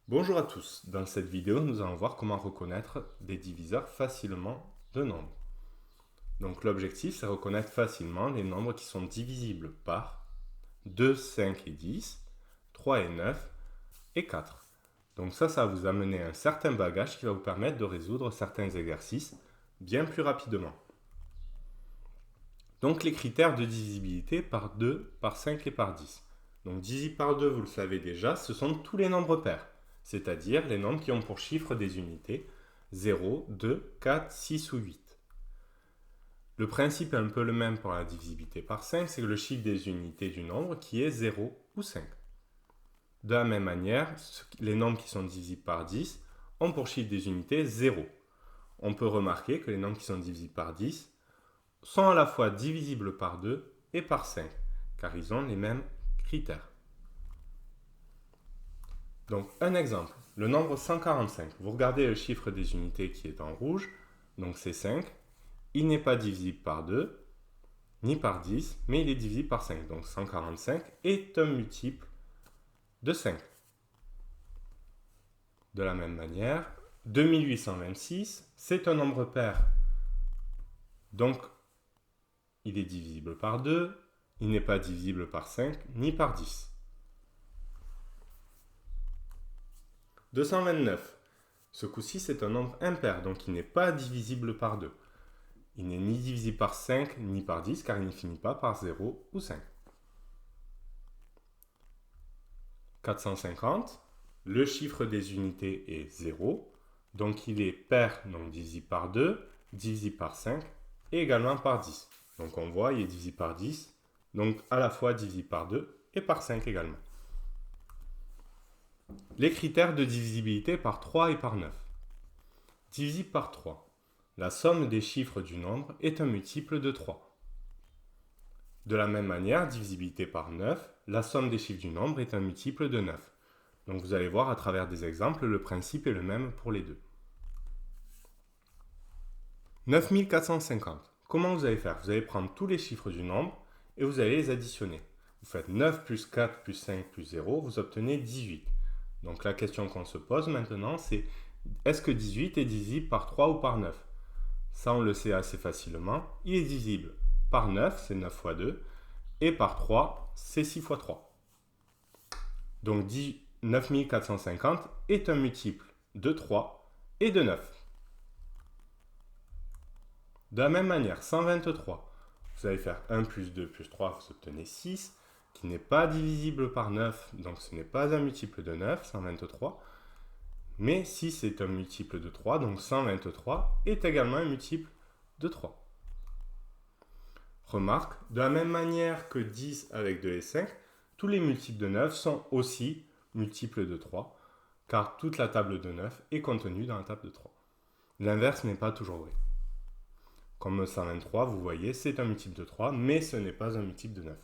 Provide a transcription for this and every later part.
Bonjour à tous, dans cette vidéo nous allons voir comment reconnaître des diviseurs facilement de nombres. Donc l'objectif c'est reconnaître facilement les nombres qui sont divisibles par 2, 5 et 10, 3 et 9 et 4. Donc ça va vous amener un certain bagage qui va vous permettre de résoudre certains exercices bien plus rapidement. Donc les critères de divisibilité par 2, par 5 et par 10. Donc divisible par 2, vous le savez déjà, ce sont tous les nombres pairs, c'est-à-dire les nombres qui ont pour chiffre des unités 0, 2, 4, 6 ou 8. Le principe est un peu le même pour la divisibilité par 5, c'est que le chiffre des unités du nombre qui est 0 ou 5. De la même manière, les nombres qui sont divisibles par 10 ont pour chiffre des unités 0. On peut remarquer que les nombres qui sont divisibles par 10 sont à la fois divisibles par 2 et par 5, car ils ont les mêmes critères. Donc, un exemple, le nombre 145. Vous regardez le chiffre des unités qui est en rouge, donc c'est 5. Il n'est pas divisible par 2, ni par 10, mais il est divisible par 5. Donc 145 est un multiple de 5. De la même manière, 2826, c'est un nombre pair. Donc, il est divisible par 2, il n'est pas divisible par 5, ni par 10. 229. Ce coup-ci, c'est un nombre impair, donc il n'est pas divisible par 2. Il n'est ni divisible par 5, ni par 10, car il ne finit pas par 0 ou 5. 450. Le chiffre des unités est 0, donc il est pair, donc divisible par 2, divisible par 5, et également par 10. Donc on voit, il est divisible par 10, donc à la fois divisible par 2 et par 5 également. Les critères de divisibilité par 3 et par 9. Divisible par 3. La somme des chiffres du nombre est un multiple de 3. De la même manière, divisibilité par 9, la somme des chiffres du nombre est un multiple de 9. Donc vous allez voir à travers des exemples, le principe est le même pour les deux. 9450. Comment vous allez faire? Vous allez prendre tous les chiffres du nombre et vous allez les additionner. Vous faites 9 plus 4 plus 5 plus 0, vous obtenez 18. Donc la question qu'on se pose maintenant, c'est est-ce que 18 est divisible par 3 ou par 9? Ça, on le sait assez facilement. Il est divisible par 9, c'est 9 fois 2, et par 3, c'est 6 fois 3. Donc 9450 est un multiple de 3 et de 9. De la même manière, 123, vous allez faire 1 plus 2 plus 3, vous obtenez 6, qui n'est pas divisible par 9, donc ce n'est pas un multiple de 9, 123. Mais 6 est un multiple de 3, donc 123 est également un multiple de 3. Remarque, de la même manière que 10 avec 2 et 5, tous les multiples de 9 sont aussi multiples de 3, car toute la table de 9 est contenue dans la table de 3. L'inverse n'est pas toujours vrai. Comme 123, vous voyez, c'est un multiple de 3, mais ce n'est pas un multiple de 9.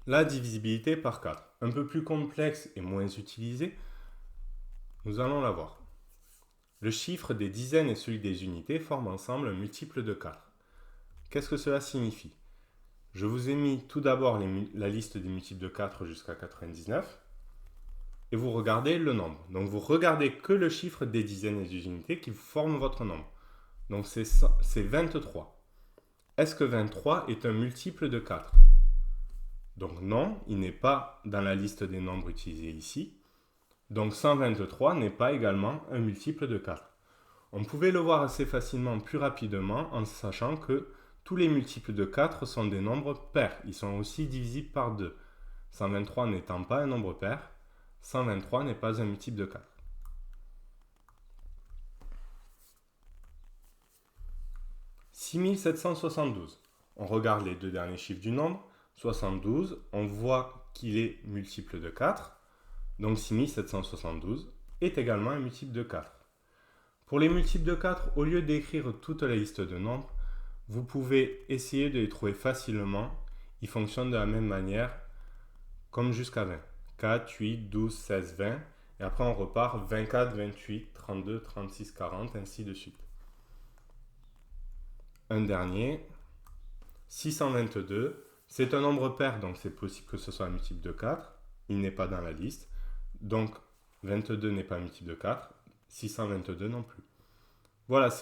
La divisibilité par 4, un peu plus complexe et moins utilisée, nous allons la voir. Le chiffre des dizaines et celui des unités forment ensemble un multiple de 4. Qu'est-ce que cela signifie? Je vous ai mis tout d'abord la liste des multiples de 4 jusqu'à 99 et vous regardez le nombre. Donc vous regardez que le chiffre des dizaines et des unités qui forment votre nombre. Donc c'est 23. Est-ce que 23 est un multiple de 4? Donc non, il n'est pas dans la liste des nombres utilisés ici. Donc 123 n'est pas également un multiple de 4. On pouvait le voir assez facilement plus rapidement en sachant que tous les multiples de 4 sont des nombres pairs. Ils sont aussi divisibles par 2. 123 n'étant pas un nombre pair, 123 n'est pas un multiple de 4. « 6772. On regarde les deux derniers chiffres du nombre. 72, on voit qu'il est multiple de 4. Donc 6772 est également un multiple de 4. Pour les multiples de 4, au lieu d'écrire toute la liste de nombres, vous pouvez essayer de les trouver facilement. Ils fonctionnent de la même manière comme jusqu'à 20. 4, 8, 12, 16, 20. Et après on repart 24, 28, 32, 36, 40, ainsi de suite. Un dernier, 622. C'est un nombre pair, donc c'est possible que ce soit un multiple de 4. Il n'est pas dans la liste. Donc 22 n'est pas un multiple de 4, 622 non plus. Voilà, c'est